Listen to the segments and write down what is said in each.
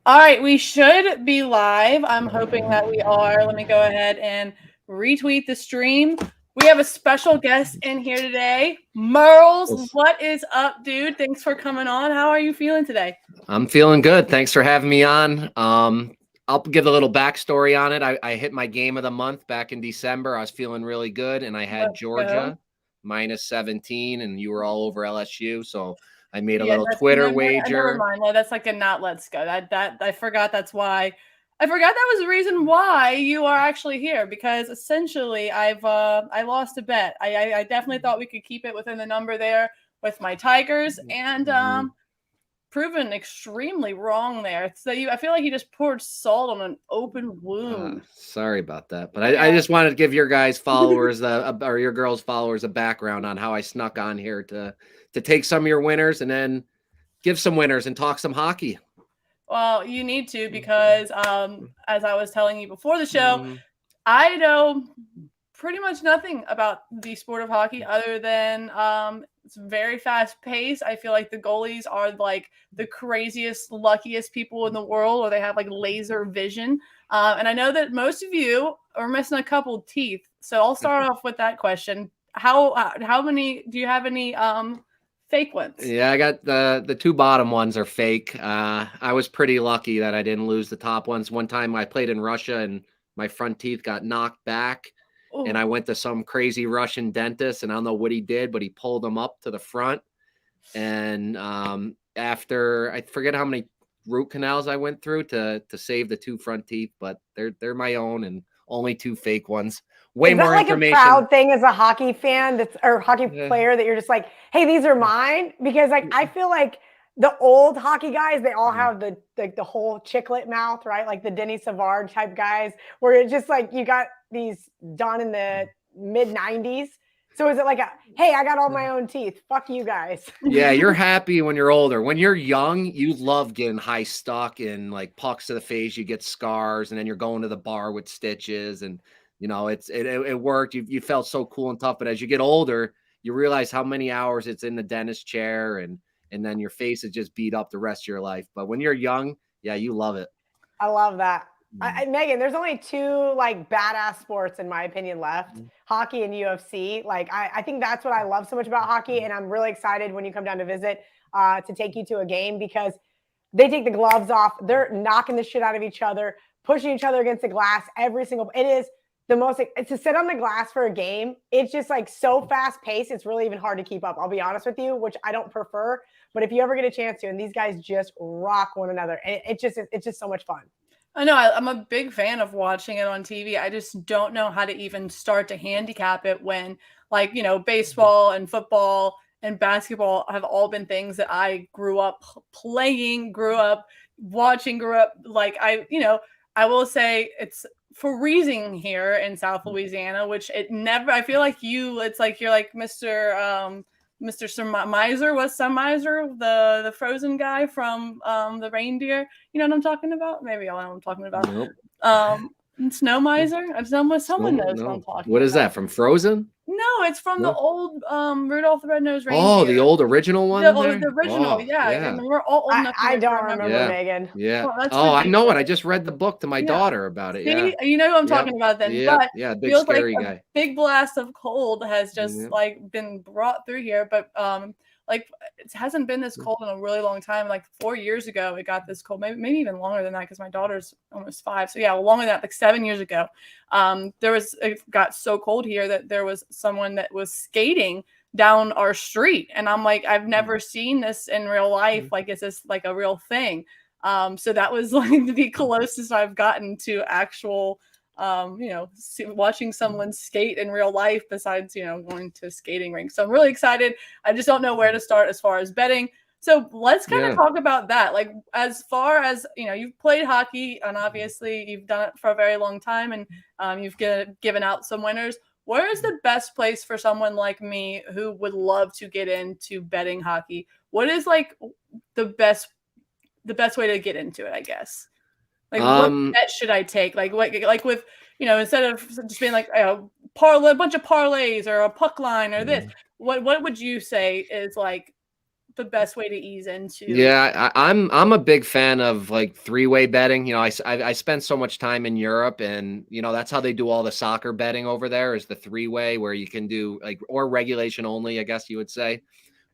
All right, we should be live. I'm hoping that we are. Let me go ahead and retweet the stream. We have a special guest in here today. Murls, what is up, dude? Thanks for coming on. How are you feeling today? I'm feeling good. Thanks for having me on. I'll give a little backstory on it. I hit my game of the month back in December. I was feeling really good, and I had Let's go. Georgia minus 17, and you were all over LSU. So I made a Yeah, little that's Twitter never wager. mind. No, that's like a not let's go. That I forgot that's why. I forgot that was the reason why you are actually here because essentially I lost a bet. I definitely thought we could keep it within the number there with my Tigers and proven extremely wrong there. So I feel like you just poured salt on an open wound. Sorry about that, but Yeah. I just wanted to give your guys followers or your girls followers a background on how I snuck on here to take some of your winners and then give some winners and talk some hockey. Well, you need to because as I was telling you before the show, I know pretty much nothing about the sport of hockey other than it's very fast paced. I feel like the goalies are like the craziest, luckiest people in the world, or they have like laser vision. And I know that most of you are missing a couple teeth. So I'll start off with that question. How many do you have any fake ones? Yeah, I got the two bottom ones are fake. I was pretty lucky that I didn't lose the top ones. One time I played in Russia and my front teeth got knocked back, and I went to some crazy Russian dentist, and I don't know what he did, but he pulled them up to the front. And after I forget how many root canals I went through to save the two front teeth, but they're my own and only two fake ones. Way Is that more like a information. proud thing as a hockey fan or hockey player that you're just like, hey, these are mine? Because like I feel like the old hockey guys, they all have the whole chiclet mouth, right? Like the Denny Savard type guys, where it's just like you got these done in the mid 90s. So is it like hey, I got all my own teeth. Fuck you guys. Yeah, you're happy when you're older. When you're young, you love getting high stuck and like pucks to the face, you get scars, and then you're going to the bar with stitches, and it worked. You felt so cool and tough. But as you get older, you realize how many hours it's in the dentist chair, and then your face is just beat up the rest of your life. But when you're young, yeah, you love it. I love that. Megan, there's only two like badass sports in my opinion left: hockey and UFC. Like I think that's what I love so much about hockey, and I'm really excited when you come down to visit to take you to a game because they take the gloves off. They're knocking the shit out of each other, pushing each other against the glass every single. It is the most to sit on the glass for a game. It's just like so fast paced. It's really even hard to keep up. I'll be honest with you, which I don't prefer. But if you ever get a chance to, and these guys just rock one another, and it's just so much fun. I know I'm a big fan of watching it on TV. I just don't know how to even start to handicap it when, like, baseball and football and basketball have all been things that I grew up playing, grew up watching, grew up like I will say it's freezing here in South Louisiana, which it never. I feel like it's like you're like Mr. Miser was Miser, the frozen guy from the reindeer. You know what I'm talking about? Maybe y'all know what I'm talking about. Nope. Snow Miser. Someone knows what I'm talking about. What is that from Frozen? No, it's from the old Rudolph the Red-Nosed Reindeer. Oh, the old original one. The original, yeah. And we're all old enough. I don't remember Megan. Yeah. Well, I know it. I just read the book to my daughter about it. See? You know who I'm talking about then. Yeah. But Yeah. Big feels scary like guy. A big blast of cold has just like been brought through here, but like it hasn't been this cold in a really long time. Like 4 years ago, it got this cold. Maybe even longer than that because my daughter's almost 5. So yeah, longer than that, like 7 years ago. It got so cold here that there was someone that was skating down our street, and I'm like, I've never seen this in real life. Like, is this like a real thing? So that was like the closest I've gotten to actual watching someone skate in real life besides, going to skating rinks. So I'm really excited. I just don't know where to start as far as betting. So let's kind of talk about that. Like, as far as, you've played hockey and obviously you've done it for a very long time and you've given out some winners. Where is the best place for someone like me who would love to get into betting hockey? What is like the best way to get into it, I guess? Like, what bet should I take? Like with, instead of just being like a bunch of parlays or a puck line or this, what would you say is like the best way to ease into. Yeah, I'm a big fan of like three-way betting. You know, I spent so much time in Europe, and you know that's how they do all the soccer betting over there is the three-way, where you can do like, or regulation only, I guess you would say,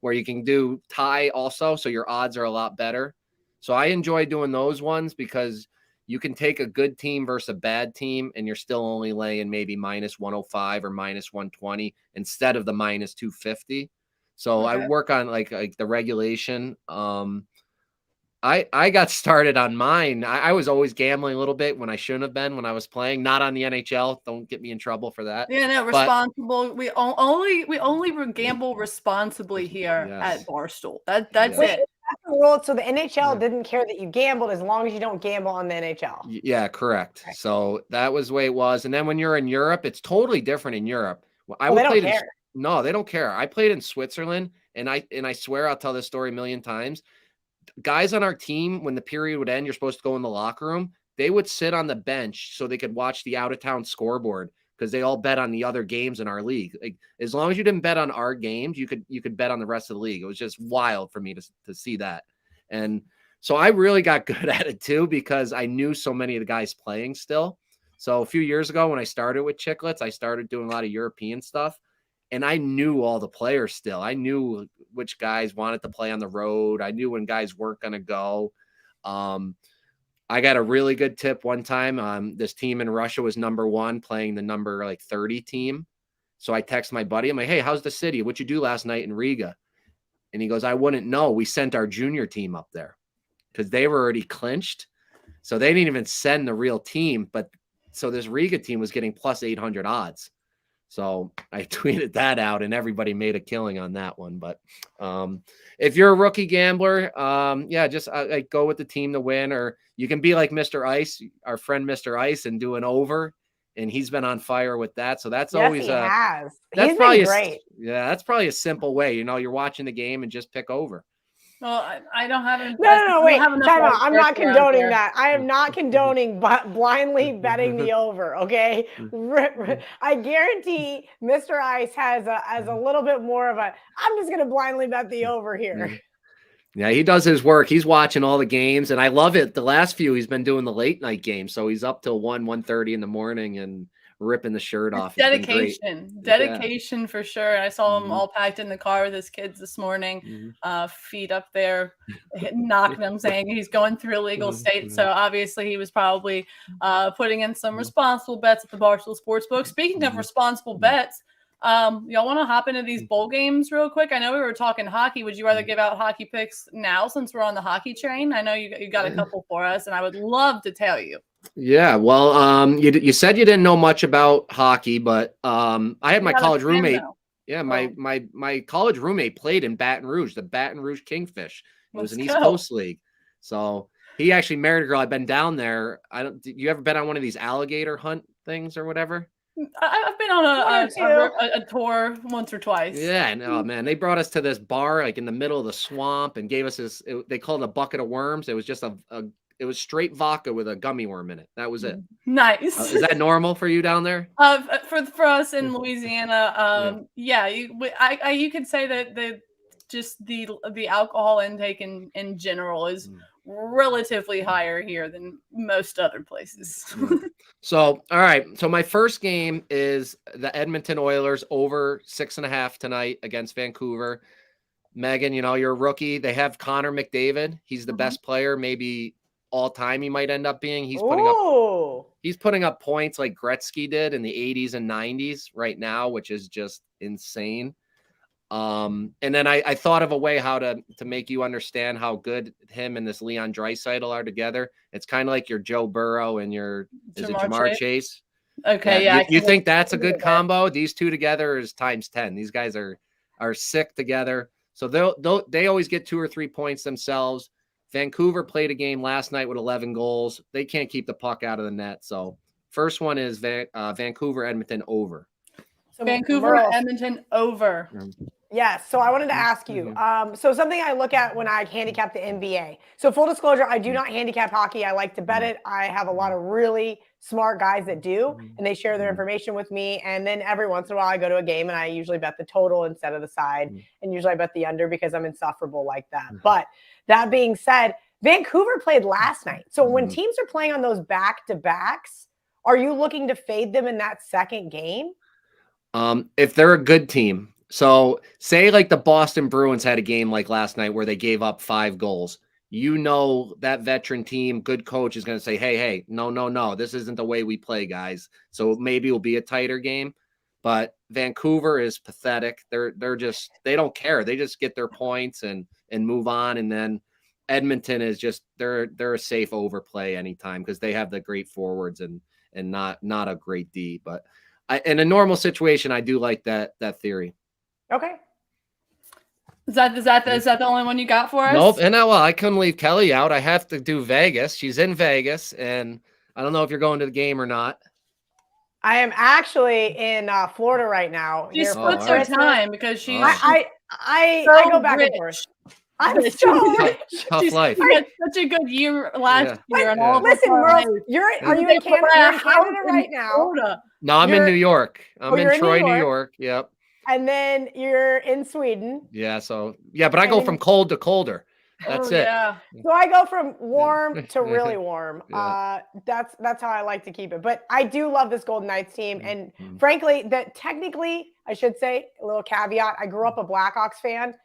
where you can do tie also, so your odds are a lot better. So I enjoy doing those ones because you can take a good team versus a bad team, and you're still only laying maybe minus 105 or minus 120 instead of the minus 250. So I work on like the regulation. I got started on mine. I was always gambling a little bit when I shouldn't have been when I was playing, not on the NHL. Don't get me in trouble for that. Yeah, no, responsible. We only gamble responsibly here at Barstool. That's it. That's the rule. So the NHL didn't care that you gambled as long as you don't gamble on the NHL. Yeah, correct. Okay. So that was the way it was. And then when you're in Europe, it's totally different in Europe. They don't care. No, they don't care. I played in Switzerland, and I swear I'll tell this story a million times. Guys on our team, when the period would end, you're supposed to go in the locker room. They would sit on the bench so they could watch the out-of-town scoreboard because they all bet on the other games in our league. Like as long as you didn't bet on our games, you could bet on the rest of the league. It was just wild for me to see that. And so I really got good at it too because I knew so many of the guys playing still. So a few years ago when I started with Chicklets, I started doing a lot of European stuff. And I knew all the players still. I knew which guys wanted to play on the road. I knew when guys weren't going to go. I got a really good tip one time. This team in Russia was number 1 playing the number like 30 team. So I text my buddy. I'm like, hey, how's the city? What'd you do last night in Riga? And he goes, I wouldn't know. We sent our junior team up there because they were already clinched. So they didn't even send the real team. But so this Riga team was getting plus 800 odds. So I tweeted that out and everybody made a killing on that one. But if you're a rookie gambler, just go with the team to win, or you can be like Mr. Ice, our friend Mr. Ice, and do an over. And he's been on fire with that. So that's always he has. That's he's probably been great. That's probably a simple way. You know, you're watching the game and just pick over. Well, I don't have any. No, wait. Time out. I'm not condoning that. I am not condoning blindly betting the over. Okay, I guarantee Mr. Ice has a little bit more of a. I'm just going to blindly bet the over here. Yeah, he does his work. He's watching all the games, and I love it. The last few, he's been doing the late night games, so he's up till 1:30 in the morning and ripping the shirt off. Dedication for sure. I saw him all packed in the car with his kids this morning, feet up there, knocking them, saying he's going through a legal state. So obviously he was probably putting in some responsible bets at the Barstool Sportsbook. Speaking of responsible bets, y'all want to hop into these bowl games real quick? I know we were talking hockey. Would you rather give out hockey picks now since we're on the hockey train? I know you got a couple for us, and I would love to tell you. Yeah, well, you said you didn't know much about hockey, but I had my college roommate. Yeah, my college roommate played in Baton Rouge, the Baton Rouge Kingfish. It was an East Coast league. So he actually married a girl. I've been down there. You ever been on one of these alligator hunt things or whatever? I've been on a tour once or twice. Yeah, no, man. They brought us to this bar like in the middle of the swamp and gave us this. They called it a bucket of worms. It was just it was straight vodka with a gummy worm in it. That was it. Nice. Is that normal for you down there? For us in Louisiana, you could say that the alcohol intake in general is relatively higher here than most other places. So, all right. So my first game is the Edmonton Oilers over 6.5 tonight against Vancouver. Megan, you know, you're a rookie. They have Connor McDavid. He's the best player, maybe all time he might end up being. He's putting up points like Gretzky did in the 80s and 90s right now, which is just insane. And then I thought of a way how to make you understand how good him and this Leon Draisaitl are together. It's kind of like your Joe Burrow and your Jamar Chase. Okay, yeah. You think that's a good combo? These two together is times 10. These guys are sick together. So they always get 2 or 3 points themselves. Vancouver played a game last night with 11 goals. They can't keep the puck out of the net. So first one is Vancouver Edmonton over. So Vancouver Edmonton over. Yes. So I wanted to ask you. So something I look at when I handicap the NBA. So full disclosure, I do not handicap hockey. I like to bet it. I have a lot of really smart guys that do, and they share their information with me. And then every once in a while, I go to a game and I usually bet the total instead of the side. And usually I bet the under because I'm insufferable like that. But that being said, Vancouver played last night. So when teams are playing on those back-to-backs, are you looking to fade them in that second game? If they're a good team. So say like the Boston Bruins had a game like last night where they gave up 5 goals. You know that veteran team, good coach is going to say, hey, no, this isn't the way we play, guys. So maybe it'll be a tighter game. But Vancouver is pathetic. They're just, they don't care. They just get their points and move on. And then Edmonton is just, they're a safe overplay anytime because they have the great forwards and not a great D. But in a normal situation, I do like that theory. Okay. Is that the only one you got for us? Nope. And I couldn't leave Kelly out. I have to do Vegas. She's in Vegas, and I don't know if you're going to the game or not. I am actually in Florida right now. She splits her time because she's. I go back and forth. I'm so tough life. You had such a good year last year. And all listen, Murls, are you in Canada? You're in Canada right now. Florida. No, I'm in New York. I'm in Troy, New York. Yep. And then you're in Sweden. Yeah. So but I go from cold to colder. That's it. Yeah. So I go from warm to really warm. That's how I like to keep it. But I do love this Golden Knights team. And frankly, that technically, I should say, a little caveat, I grew up a Blackhawks fan.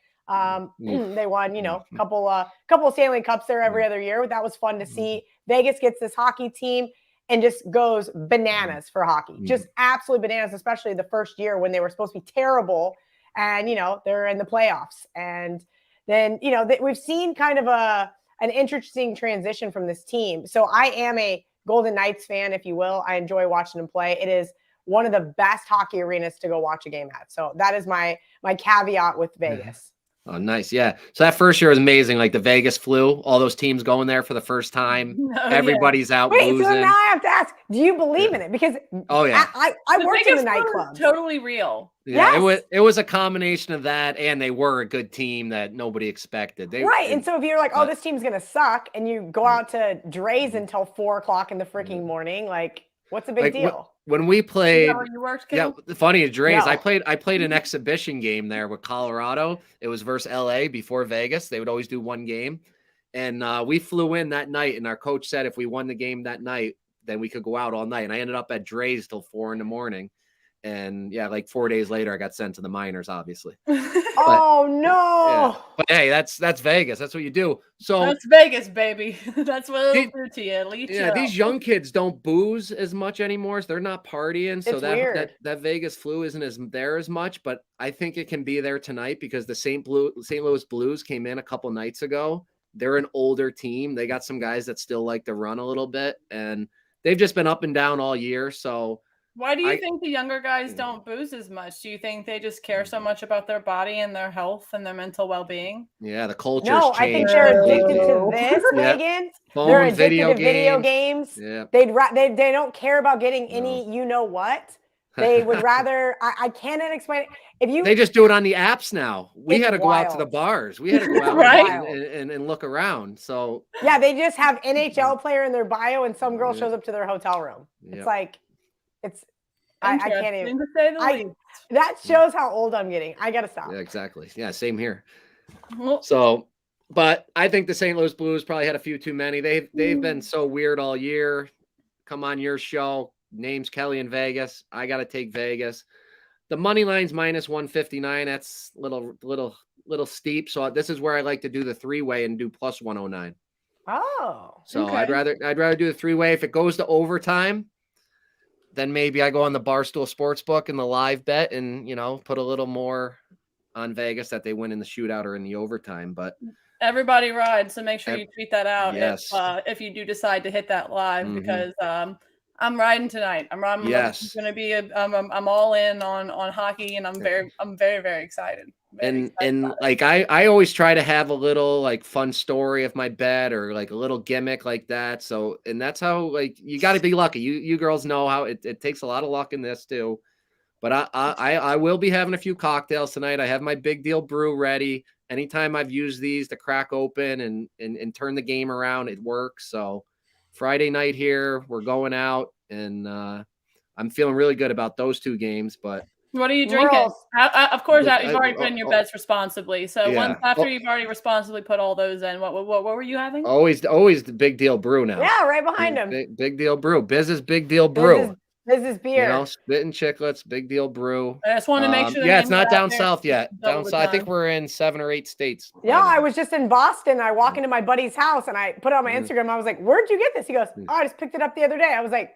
They won, a couple of Stanley Cups there every other year. That was fun to see. Vegas gets this hockey team and just goes bananas for hockey. Just absolutely bananas, especially the first year when they were supposed to be terrible. And, they're in the playoffs. And then, we've seen kind of an interesting transition from this team. So I am a Golden Knights fan, if you will. I enjoy watching them play. It is one of the best hockey arenas to go watch a game at. So that is my caveat with Vegas. Oh, nice. Yeah. So that first year was amazing. Like the Vegas flu, all those teams going there for the first time. Everybody's out boozing. So now I have to ask, do you believe in it? Because I worked in the nightclub. Totally real. Yeah, it was a combination of that, and they were a good team that nobody expected. And so if you're like, this team's going to suck, and you go out to Dre's until 4:00 in the freaking morning, like, what's the big deal? When we played, you worked, funny as Dre's, I played an exhibition game there with Colorado. It was versus LA before Vegas. They would always do one game. And we flew in that night, and our coach said if we won the game that night, then we could go out all night. And I ended up at Dre's till 4 a.m. And like 4 days later, I got sent to the minors, obviously. Oh no! Yeah. But hey, that's Vegas. That's what you do. So that's Vegas, baby. That's what it'll do to you. At least these young kids don't booze as much anymore. So they're not partying. So that Vegas flu isn't there as much. But I think it can be there tonight because the St. Louis Blues came in a couple nights ago. They're an older team. They got some guys that still like to run a little bit, and they've just been up and down all year. So. Why do you think the younger guys don't booze as much? Do you think they just care so much about their body and their health and their mental well-being? Yeah, the culture's changed. I think they're addicted to this, Megan. They're addicted to video games. Yeah. They don't care about getting any what. They would rather I cannot explain it. They just do it on the apps now. We had to go out to the bars. We had to go out and look around. So they just have NHL player in their bio and some girl shows up to their hotel room. It's like I can't even. To say the least. That shows how old I'm getting. I gotta stop. Yeah, exactly. Yeah, same here. So, but I think the St. Louis Blues probably had a few too many. They've been so weird all year. Come on your show. Name's Kelly in Vegas. I gotta take Vegas. The money line's minus 159. That's little steep. So this is where I like to do the 3-way and do plus 109. Oh. So okay. I'd rather do the 3-way. If it goes to overtime, then maybe I go on the Barstool Sportsbook and the live bet and, put a little more on Vegas that they win in the shootout or in the overtime. But everybody rides, so make sure you tweet that out if you do decide to hit that live because I'm riding tonight. I'm going to be I'm all in on hockey and I'm very very excited. I always try to have a little like fun story of my bet or like a little gimmick like that. So, and that's how you got to be lucky. You girls know how it takes a lot of luck in this too. But I will be having a few cocktails tonight. I have my Big Deal Brew ready. Anytime I've used these to crack open and turn the game around, it works. So Friday night here, we're going out, and I'm feeling really good about those 2 games. But what are you drinking? Of course, you've already put in your bets responsibly. So once after you've already responsibly put all those in, what were you having? Always the Big Deal Brew now. Yeah, right behind him. Big Deal Brew. Biz's Big Deal Brew. Biz's beer. You know, Spittin' Chicklets, Big Deal Brew. I just want to make sure. Yeah, it's not down south yet. Down south, I think we're in 7 or 8 states. Yeah, I was just in Boston. I walk into my buddy's house and I put it on my Instagram. I was like, "Where'd you get this?" He goes, "Oh, I just picked it up the other day." I was like,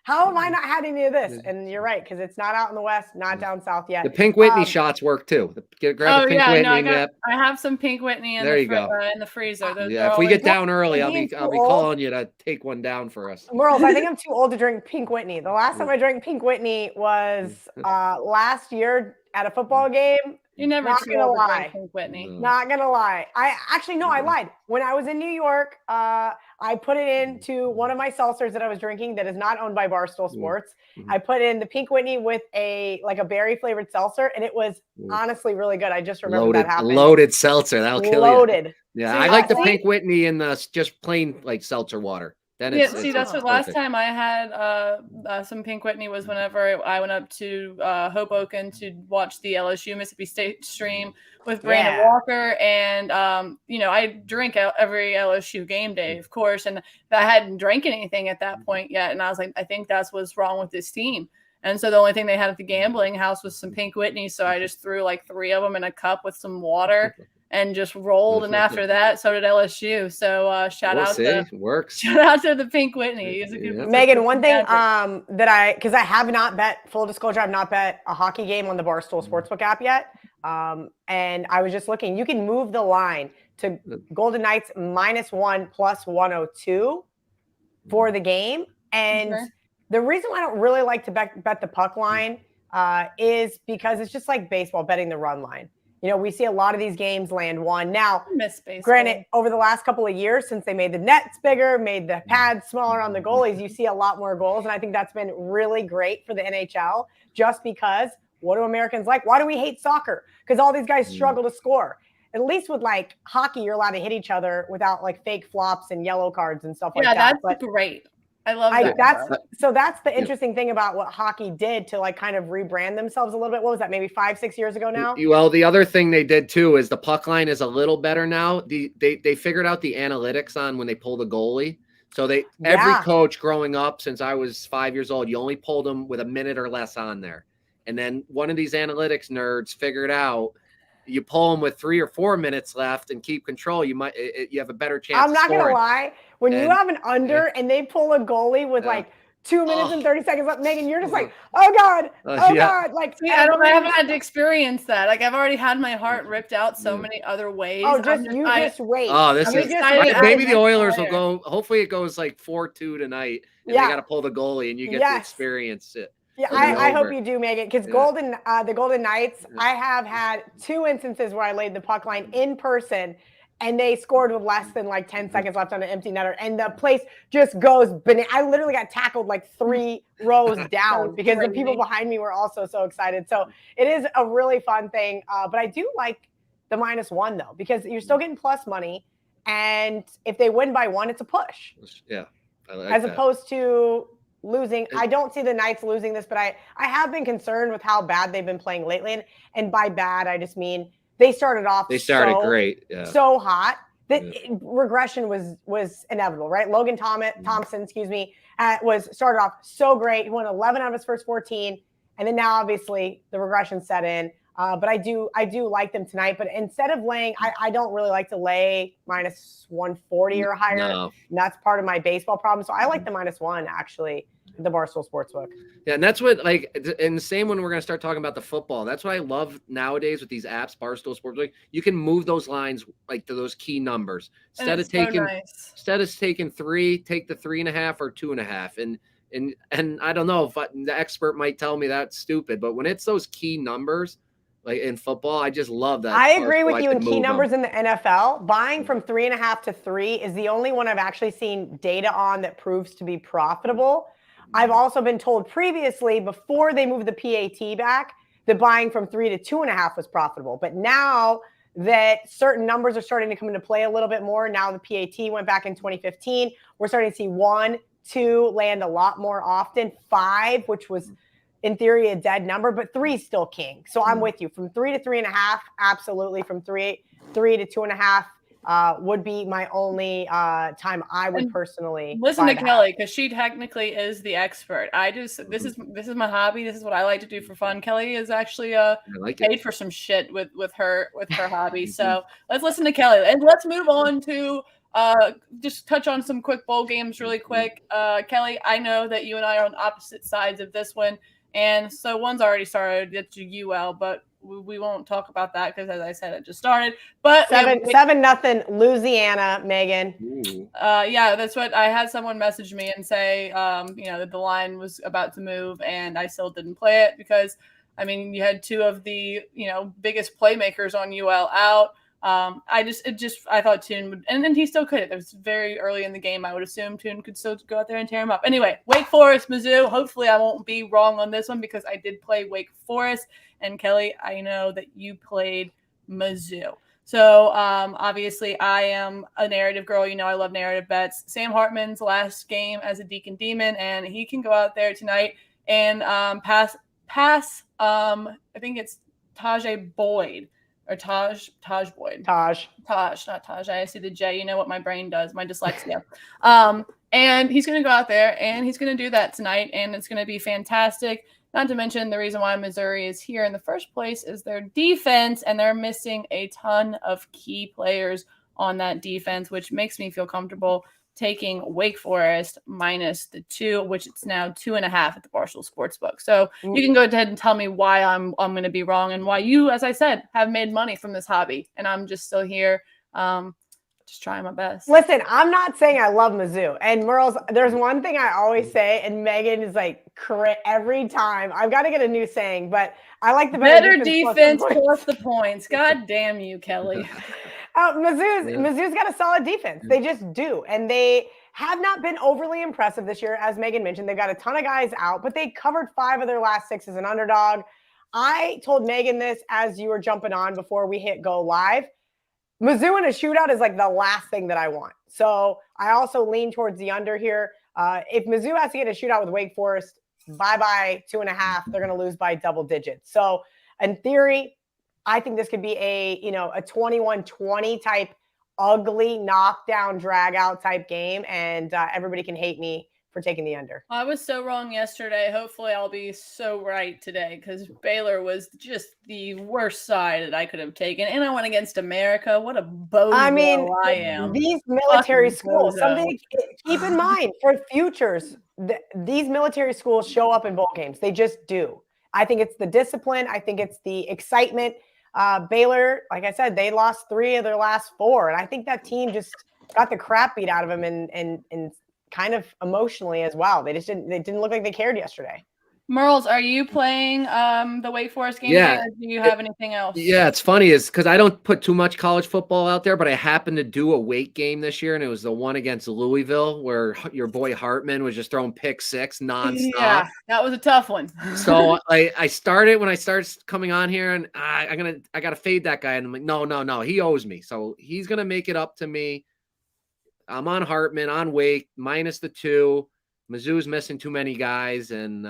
how have I not had any of this? And you're right, because it's not out in the West, not down south yet. The Pink Whitney shots work too. Grab a Pink Whitney. I have some Pink Whitney in the freezer. If we get down early, I'll be calling you to take one down for us. Murls, I think I'm too old to drink Pink Whitney. The last time I drank Pink Whitney was last year at a football game. You're never not gonna lie. Pink Whitney. Not gonna lie. I lied. When I was in New York, I put it into one of my seltzers that I was drinking that is not owned by Barstool Sports. I put in the Pink Whitney with a berry flavored seltzer, and it was honestly really good. I just remember that happened. Loaded seltzer. That'll kill you. Loaded. Yeah, so I like the Pink Whitney in the just plain like seltzer water. That's what last time I had some Pink Whitney was whenever I went up to Hoboken to watch the LSU Mississippi State stream with Brandon Walker, and I drink every LSU game day, of course, and I hadn't drank anything at that point yet, and I was like, I think that's what's wrong with this team. And so the only thing they had at the gambling house was some Pink Whitney, so I just threw like 3 of them in a cup with some water. And just rolled, and after that, so did LSU. So shout out to the Pink Whitney. Megan, one thing because I have not bet, full disclosure, I've not bet a hockey game on the Barstool Sportsbook app yet. And I was just looking, you can move the line to Golden Knights -1 plus 102 for the game. And the reason why I don't really like to bet the puck line is because it's just like baseball betting the run line. You know, we see a lot of these games land 1. Now, granted, over the last couple of years, since they made the nets bigger, made the pads smaller on the goalies, you see a lot more goals. And I think that's been really great for the NHL, just because what do Americans like? Why do we hate soccer? Because all these guys struggle to score. At least with like hockey, you're allowed to hit each other without like fake flops and yellow cards and stuff like that. Yeah, that's great. I love that. That's the interesting thing about what hockey did to like kind of rebrand themselves a little bit. What was that? Maybe 5-6 years ago now? Well, the other thing they did too is the puck line is a little better now. They figured out the analytics on when they pull the goalie. So every coach growing up since I was 5 years old, you only pulled them with a minute or less on there. And then one of these analytics nerds figured out you pull them with 3 or 4 minutes left and keep control, you have a better chance. I'm not gonna lie. When you have an under and they pull a goalie with like 2 minutes and 30 seconds left, Megan, you're just like, oh God. Like, I haven't had to experience that. Like, I've already had my heart ripped out so many other ways. Oh, just wait. Oh, maybe the Oilers will go. Hopefully, it goes like 4-2 tonight, and they got to pull the goalie, and you get to experience it. Yeah, I hope you do, Megan, because the Golden Knights, I have had 2 instances where I laid the puck line in person, and they scored with less than like 10 seconds left on an empty netter, and the place just goes bananas. I literally got tackled like 3 rows down because the people behind me were also so excited. So it is a really fun thing, but I do like the -1 though, because you're still getting plus money, and if they win by 1, it's a push. Yeah, I like as opposed to losing. I don't see the Knights losing this, but I have been concerned with how bad they've been playing lately. And by bad, I just mean they started off great. Yeah. So hot that regression was inevitable, right? Logan Thompson, started off so great. He won 11 out of his first 14. And then now obviously the regression set in. But I do like them tonight. But instead of laying, I don't really like to lay -140 or higher. No. And that's part of my baseball problem. So I like the -1 actually, the Barstool Sportsbook. Yeah, and that's what and the same when we're gonna start talking about the football. That's what I love nowadays with these apps, Barstool Sportsbook. You can move those lines like to those key numbers instead of taking 3, take the 3.5 or 2.5. And I don't know if the expert might tell me that's stupid, but when it's those key numbers. Like in football, I just love that. I agree with you in key numbers in the NFL. Buying from 3.5 to 3 is the only one I've actually seen data on that proves to be profitable. I've also been told previously, before they moved the PAT back, that buying from 3 to 2.5 was profitable. But now that certain numbers are starting to come into play a little bit more, now the PAT went back in 2015. We're starting to see 1, 2 land a lot more often. 5, which was in theory a dead number, but 3 is still king. So I'm with you. From 3 to 3.5, absolutely. From 3 to 2.5 would be my only time I would personally listen to Kelly, because she technically is the expert. This is my hobby. This is what I like to do for fun. Kelly is actually paid for some shit with her hobby. So let's listen to Kelly, and let's move on to just touch on some quick bowl games really quick. Kelly, I know that you and I are on opposite sides of this one. And so one's already started. It's UL, but we won't talk about that because, as I said, it just started. But 7-0 Louisiana, Megan. Yeah, that's what I had. Someone message me and say, that the line was about to move, and I still didn't play it because, I mean, you had 2 of the biggest playmakers on UL out. I thought Toon would, and then he still could. It was very early in the game. I would assume Toon could still go out there and tear him up. Anyway, Wake Forest, Mizzou. Hopefully I won't be wrong on this one because I did play Wake Forest. And Kelly, I know that you played Mizzou. So obviously I am a narrative girl. I love narrative bets. Sam Hartman's last game as a Deacon Demon, and he can go out there tonight and pass. I think it's Tajay Boyd. Or Taj Boyd. Taj, not Taj. I see the J. You know what my brain does, my dyslexia. And he's going to go out there, and he's going to do that tonight, and it's going to be fantastic. Not to mention the reason why Missouri is here in the first place is their defense, and they're missing a ton of key players on that defense, which makes me feel comfortable taking Wake Forest minus the 2, which it's now 2.5 at the Barstool Sportsbook. So you can go ahead and tell me why I'm going to be wrong and why you, as I said, have made money from this hobby, and I'm just still here, just trying my best. Listen, I'm not saying I love Mizzou. And Murls, there's one thing I always say, and Megan is like every time. I've got to get a new saying, but I like the better defense plus the points. God damn you, Kelly. Mizzou's got a solid defense. They just do. And they have not been overly impressive this year. As Megan mentioned, they've got a ton of guys out, but they covered 5 of their last 6 as an underdog. I told Megan this as you were jumping on before we hit go live. Mizzou in a shootout is like the last thing that I want. So I also lean towards the under here. If Mizzou has to get a shootout with Wake Forest, bye-bye 2.5. They're going to lose by double digits. So in theory, I think this could be a 21-20 type ugly knockdown drag out type game. And everybody can hate me for taking the under. I was so wrong yesterday. Hopefully I'll be so right today because Baylor was just the worst side that I could have taken. And I went against America. What a bozo I am. These military schools, something to keep in mind for futures, these military schools show up in bowl games. They just do. I think it's the discipline. I think it's the excitement. Baylor, like I said, they lost 3 of their last 4. And I think that team just got the crap beat out of them and kind of emotionally as well. They didn't look like they cared yesterday. Murls, are you playing the Wake Forest game? Yeah. Or do you have anything else? Yeah, it's funny is because I don't put too much college football out there, but I happened to do a Wake game this year, and it was the one against Louisville where your boy Hartman was just throwing pick 6 nonstop. Yeah, that was a tough one. So I started when I started coming on here, and I gotta fade that guy, and I'm like, no, he owes me, so he's gonna make it up to me. I'm on Hartman, on Wake, minus the 2. Mizzou's missing too many guys, and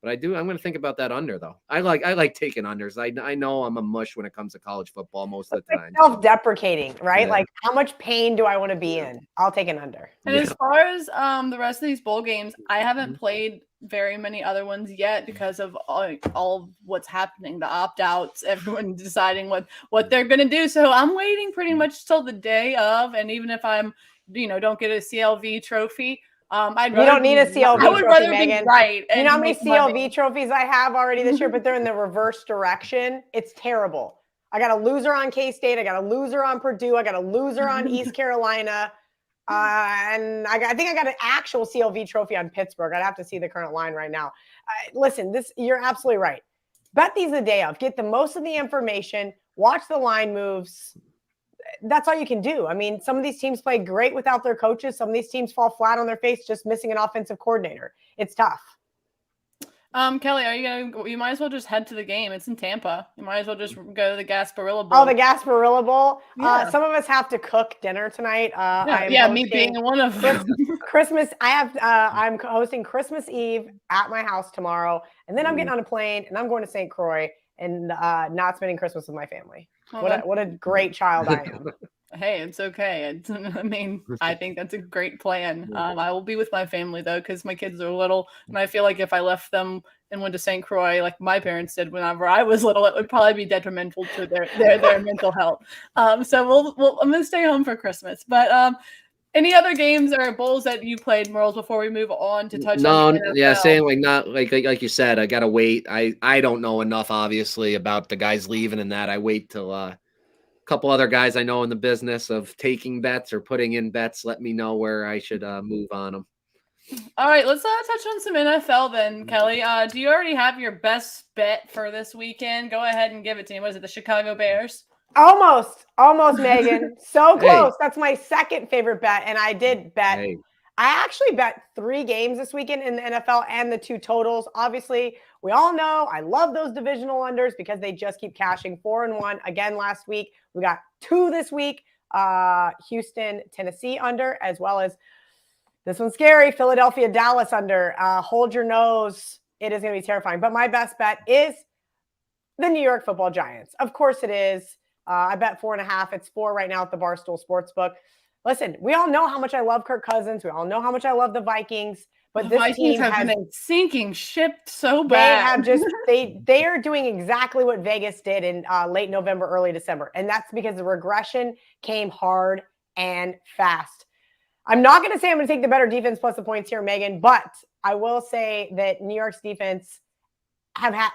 but I'm going to think about that under though. I like taking unders. I know I'm a mush when it comes to college football most of the time. Self-deprecating, right? Yeah. Like, how much pain do I want to be in? I'll take an under. And as far as the rest of these bowl games, I haven't played very many other ones yet because of all what's happening, the opt-outs, everyone deciding what they're going to do. So I'm waiting pretty much till the day of, and even if I'm, don't get a CLV trophy, you don't need a CLV trophy, rather Megan. Right. You know how many CLV trophies I have already this year, but they're in the reverse direction. It's terrible. I got a loser on K-State. I got a loser on Purdue. I got a loser on East Carolina. And I think I got an actual CLV trophy on Pittsburgh. I'd have to see the current line right now. Listen, you're absolutely right. Bet these the day of. Get the most of the information. Watch the line moves. that's all you can do. I mean, some of these teams play great without their coaches. Some of these teams fall flat on their face just missing an offensive coordinator. It's tough. Kelly, you might as well just head to the game. It's in Tampa. You might as well just go to the Gasparilla Bowl. Oh, the Gasparilla Bowl. Yeah. Some of us have to cook dinner tonight. Me being one of them. Christmas. I'm hosting Christmas Eve at my house tomorrow, and then I'm getting on a plane and I'm going to St. Croix and not spending Christmas with my family. What a great child I am. Hey, it's okay. I think that's a great plan. I will be with my family though, because my kids are little, and I feel like if I left them and went to St. Croix like my parents did whenever I was little, it would probably be detrimental to their mental health. So I'm gonna stay home for Christmas. But any other games or bowls that you played, Murls, before we move on to touch on the NFL? Saying not like you said, I gotta wait. I don't know enough obviously about the guys leaving and that. I wait till couple other guys I know in the business of taking bets or putting in bets let me know where I should move on them. All right, let's touch on some NFL then, Kelly. Do you already have your best bet for this weekend? Go ahead and give it to me. What is it, the Chicago Bears? Almost, Megan. So close. Hey. That's my second favorite bet, and I did bet. Hey. I actually bet 3 games this weekend in the NFL and the 2 totals. Obviously, we all know I love those divisional unders because they just keep cashing. 4-1 again last week. We got 2 this week. Houston, Tennessee under, as well as this one's scary. Philadelphia, Dallas under. Hold your nose. It is going to be terrifying. But my best bet is the New York Football Giants. Of course it is. I bet 4.5. It's 4 right now at the Barstool Sportsbook. Listen, we all know how much I love Kirk Cousins. We all know how much I love the Vikings. But this team has been sinking ship so bad. They are doing exactly what Vegas did in late November, early December. And that's because the regression came hard and fast. I'm not going to say I'm going to take the better defense plus the points here, Megan, but I will say that New York's defense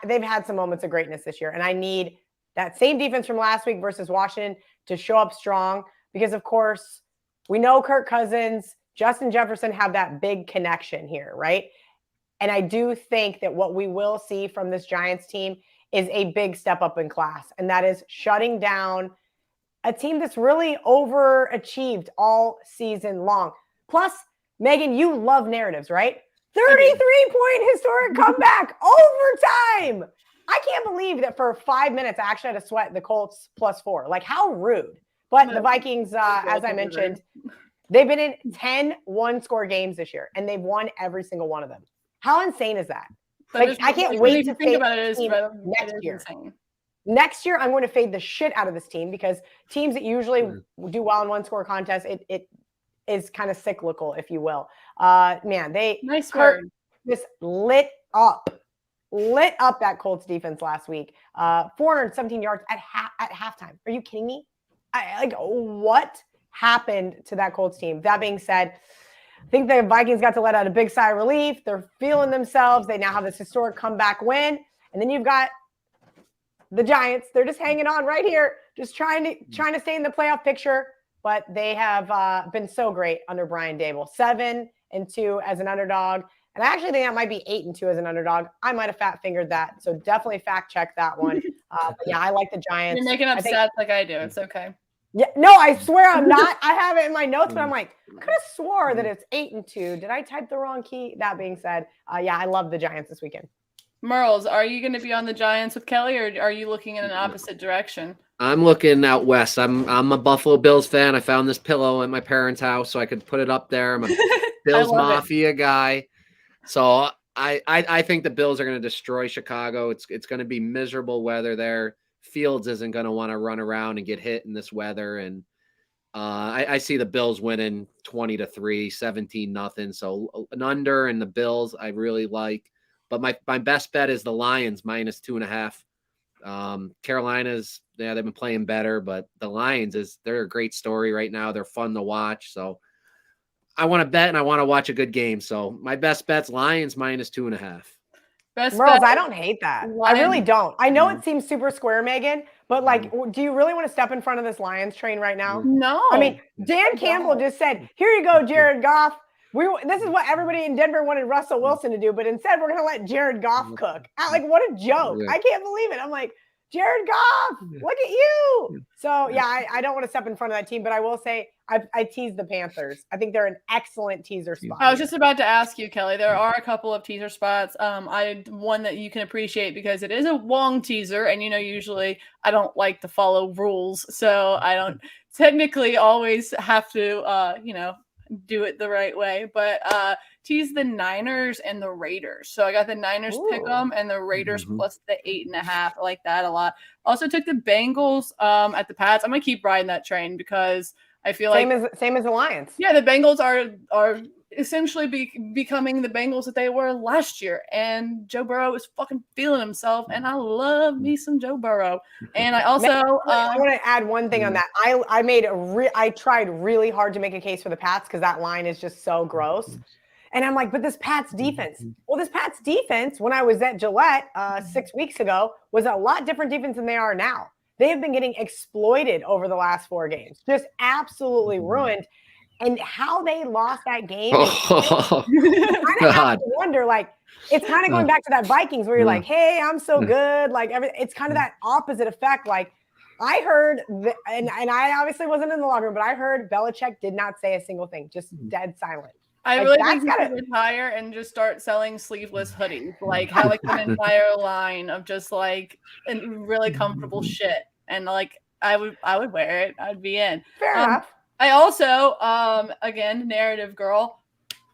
they've had some moments of greatness this year. And I need that same defense from last week versus Washington to show up strong because, of course, we know Kirk Cousins, Justin Jefferson have that big connection here, right? And I do think that what we will see from this Giants team is a big step up in class, and that is shutting down a team that's really overachieved all season long. Plus, Megan, you love narratives, right? 33-point historic comeback, overtime. I can't believe that for 5 minutes I actually had to sweat the Colts +4. Like, how rude. But the Vikings, as I mentioned, they've been in 10 one-score games this year, and they've won every single one of them. How insane is that? Like, I can't wait to think about it next year. Insane. Next year, I'm going to fade the shit out of this team because teams that usually do well in one-score contests, it is kind of cyclical, if you will. Just lit up that Colts defense last week. 417 yards at halftime. Are you kidding me? What happened to that Colts team? That being said, I think the Vikings got to let out a big sigh of relief. They're feeling themselves. They now have this historic comeback win. And then you've got the Giants. They're just hanging on right here, just trying to stay in the playoff picture. But they have been so great under Brian Dable. 7-2 as an underdog. And I actually think that might be 8-2 as an underdog. I might have fat-fingered that. So definitely fact-check that one. But yeah, I like the Giants. You're making up stats like I do. It's okay. Yeah, no, I swear I'm not. I have it in my notes, but I'm like, I could have swore that it's 8-2. Did I type the wrong key? That being said, yeah, I love the Giants this weekend. Murls, are you going to be on the Giants with Kelly, or are you looking in an opposite direction? I'm looking out west. I'm a Buffalo Bills fan. I found this pillow at my parents' house, so I could put it up there. I'm a Bills Mafia guy. So I think the Bills are going to destroy Chicago. It's going to be miserable weather there. Fields isn't going to want to run around and get hit in this weather. And I see the Bills winning 20-3, 17-0. So an under and the Bills I really like. But my best bet is the Lions -2.5. Carolina's, they've been playing better, but the Lions they're a great story right now. They're fun to watch. So I want to bet and I want to watch a good game. So my best bet's Lions -2.5. Murls, I don't hate that. I really don't. I know it seems super square, Megan, but do you really want to step in front of this Lions train right now? No. I mean, Dan Campbell just said, here you go, Jared Goff. This is what everybody in Denver wanted Russell Wilson to do, but instead we're going to let Jared Goff cook. What a joke. I can't believe it. I'm like, Jared Goff, look at you. So, yeah, I don't want to step in front of that team, but I will say I tease the Panthers. I think they're an excellent teaser spot. I was just about to ask you, Kelly. There are a couple of teaser spots. One that you can appreciate because it is a long teaser, and usually I don't like to follow rules, so I don't technically always have to do it the right way. But tease the Niners and the Raiders. So I got the Niners pick 'em and the Raiders plus the 8.5. I like that a lot. Also took the Bengals at the Pats. I'm gonna keep riding that train because I feel same as the Lions. Yeah, the Bengals are essentially becoming the Bengals that they were last year, and Joe Burrow is fucking feeling himself, and I love me some Joe Burrow. And I also I want to add one thing on that. I tried really hard to make a case for the Pats because that line is just so gross. And I'm like, but this Pats defense. Well, this Pats defense, when I was at Gillette 6 weeks ago, was a lot different defense than they are now. They have been getting exploited over the last 4 games, just absolutely ruined. And how they lost that game, I kind of have to wonder, it's kind of going back to that Vikings where you're like, hey, I'm so good. It's kind of that opposite effect. I heard, and I obviously wasn't in the locker room, but I heard Belichick did not say a single thing, just dead silent. I really think he should retire and just start selling sleeveless hoodies, have an entire line of just really comfortable shit, and I would wear it. I'd be in. Fair enough. I also again, narrative girl.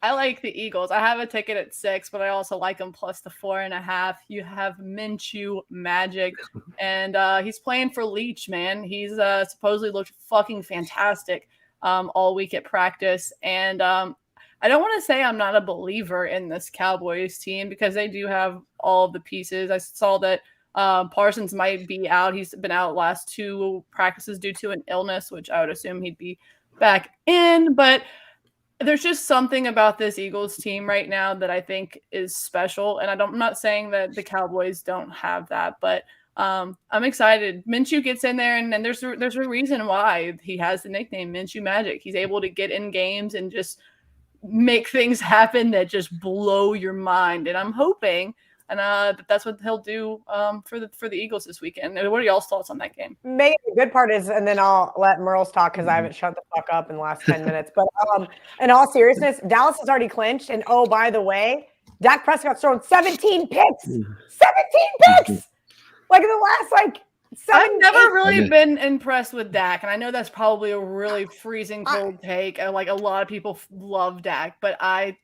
I like the Eagles. I have a ticket at 6, but I also like them plus the 4.5. You have Minshew Magic, and he's playing for Leach, man. He's supposedly looked fucking fantastic all week at practice, and I don't want to say I'm not a believer in this Cowboys team because they do have all of the pieces. I saw that Parsons might be out. He's been out last 2 practices due to an illness, which I would assume he'd be back in. But there's just something about this Eagles team right now that I think is special. And I'm not saying that the Cowboys don't have that, but I'm excited. Minshew gets in there, and there's a reason why he has the nickname Minshew Magic. He's able to get in games and just make things happen that just blow your mind, and I'm hoping that's what he'll do for the Eagles this weekend. What are y'all's thoughts on that game? Maybe the good part is, and then I'll let Murls talk because I haven't shut the fuck up in the last 10 minutes. But in all seriousness, Dallas has already clinched, and oh, by the way, Dak Prescott's thrown 17 picks. 17 picks! In the last I've never really been impressed with Dak, and I know that's probably a really freezing cold take. A lot of people love Dak, but I've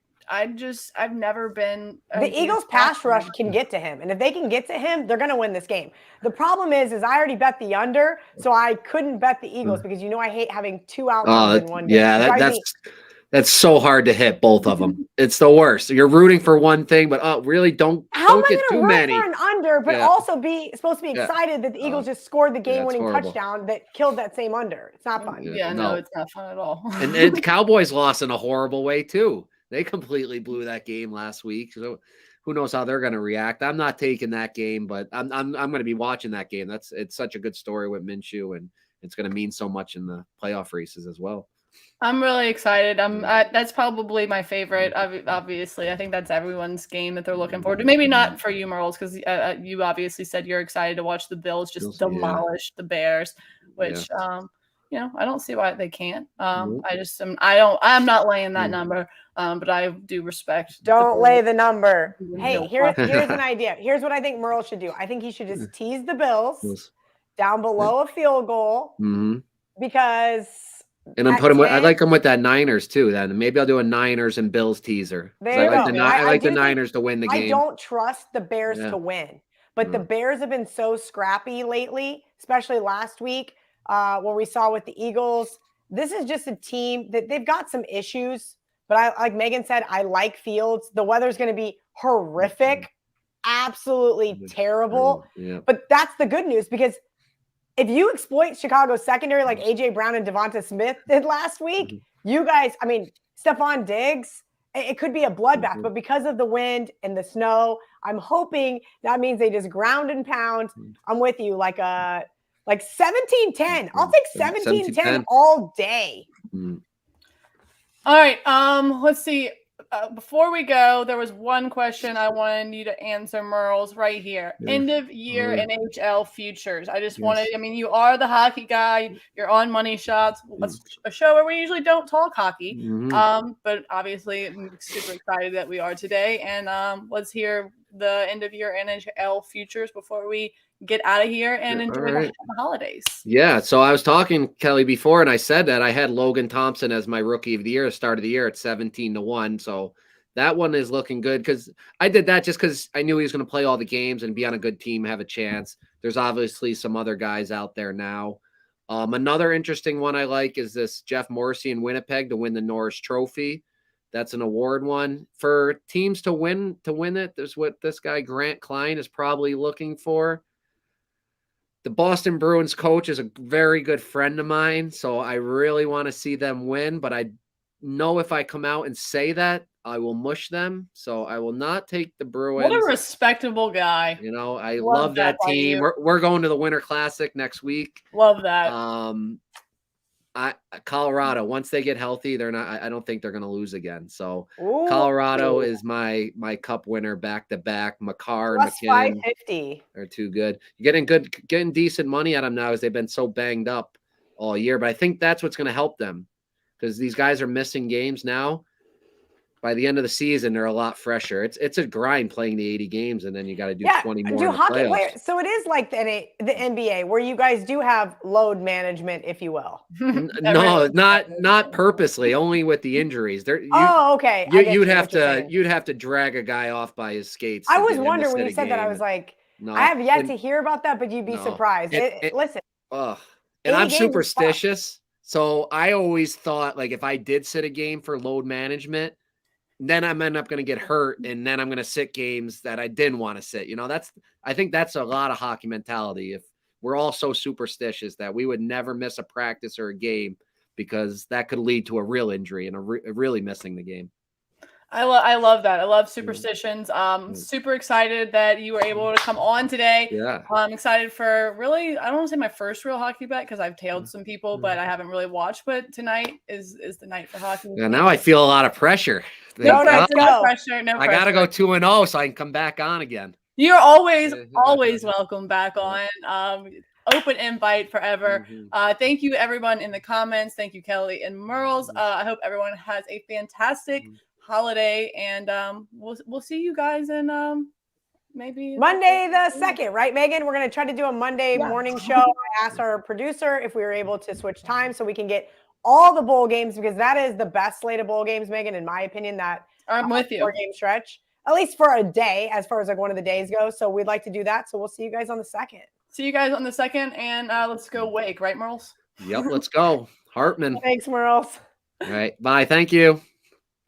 never been. The Eagles' pass rush can get to him, and if they can get to him, they're going to win this game. The problem is I already bet the under, so I couldn't bet the Eagles because I hate having 2 outcomes in one game. Yeah, that's so hard to hit both of them. It's the worst. You're rooting for one thing, but really don't get too many. How am I going to root for an under, but also be supposed to be excited that the Eagles just scored the game-winning touchdown that killed that same under? It's not fun. Yeah, no, it's not fun at all. and the Cowboys lost in a horrible way too. They completely blew that game last week. So who knows how they're going to react? I'm not taking that game, but I'm going to be watching that game. It's such a good story with Minshew, and it's going to mean so much in the playoff races as well. I'm really excited. That's probably my favorite. Obviously, I think that's everyone's game that they're looking forward to. Maybe not for you, Murls, because you obviously said you're excited to watch the Bills just demolish the Bears, which I don't see why they can't. I'm not laying that number, but I do respect. Don't lay the number. Hey, here's an idea. Here's what I think Murls should do. I think he should just tease the Bills down below a field goal because. And I like them with that Niners too. Then maybe I'll do a Niners and Bills teaser. I like the Niners to win the game. I don't trust the Bears to win, but the Bears have been so scrappy lately, especially last week where we saw with the Eagles. This is just a team that they've got some issues, but like Megan said, I like Fields. The weather's going to be horrific, absolutely terrible. Yeah. But that's the good news because if you exploit Chicago's secondary like A.J. Brown and Devonta Smith did last week, you guys, Stephon Diggs, it could be a bloodbath. But because of the wind and the snow, I'm hoping that means they just ground and pound. I'm with you, like 17-10. I'll take 17-10 all day. All right, let's see. before we go, there was one question I wanted you to answer, Murls, right here. End of year NHL futures. I just wanted, I mean, you are the hockey guy. You're on Money Shots, a show where we usually don't talk hockey. But obviously, I'm super excited that we are today. And let's hear the end of year NHL futures before we get out of here and enjoy the holidays. Yeah. So I was talking, Kelly, before, and I said that I had Logan Thompson as my rookie of the year, start of the year at 17-1. So that one is looking good because I did that just because I knew he was going to play all the games and be on a good team, have a chance. There's obviously some other guys out there now. Another interesting one I like is this Jeff Morrissey in Winnipeg to win the Norris Trophy. That's an award one for teams to win it. There's what this guy Grant Klein is probably looking for. The Boston Bruins coach is a very good friend of mine, so I really want to see them win, but I know if I come out and say that, I will mush them, so I will not take the Bruins. What a respectable guy. You know, I love that team. We're going to the Winter Classic next week. Love that. Colorado, once they get healthy, they're not. I don't think they're going to lose again. So Colorado is my cup winner back to back. Makar and McKinnon 550 are too good. You're getting decent money at them now as they've been so banged up all year. But I think that's what's going to help them because these guys are missing games now. By the end of the season, they're a lot fresher. It's a grind playing the 80 games, and then you got to do 20 more. Do hockey players, so it is like the NBA, where you guys do have load management, if you will. No, not purposely. Only with the injuries. Okay. You'd have to drag a guy off by his skates. I was wondering when you said that. I was like, no, I have yet to hear about that, but you'd be surprised. Listen, and I'm superstitious, so I always thought like if I did sit a game for load management, then I'm end up going to get hurt, and then I'm going to sit games that I didn't want to sit. You know, I think that's a lot of hockey mentality. If we're all so superstitious that we would never miss a practice or a game because that could lead to a real injury and really missing the game. I love that. I love superstitions. Super excited that you were able to come on today. Yeah. I'm excited for really, I don't want to say my first real hockey bet because I've tailed some people, but I haven't really watched. But tonight is the night for hockey. Yeah, now I feel a lot of pressure. No pressure. I got to go 2-0 so I can come back on again. You're always welcome back on. Open invite forever. Thank you, everyone in the comments. Thank you, Kelly and Murls. I hope everyone has a fantastic holiday, and we'll see you guys in maybe Monday the 2nd, right, Megan? We're going to try to do a Monday morning show. I asked our producer if we were able to switch time so we can get all the bowl games, because that is the best slate of bowl games, Megan, in my opinion. That I'm with you. 4-game stretch, at least for a day, as far as like one of the days goes. So we'd like to do that. So we'll see you guys on the 2nd. See you guys on the 2nd, and let's go Wake, right, Murls? Yep, let's go. Hartman. Thanks, Murls. All right, bye. Thank you.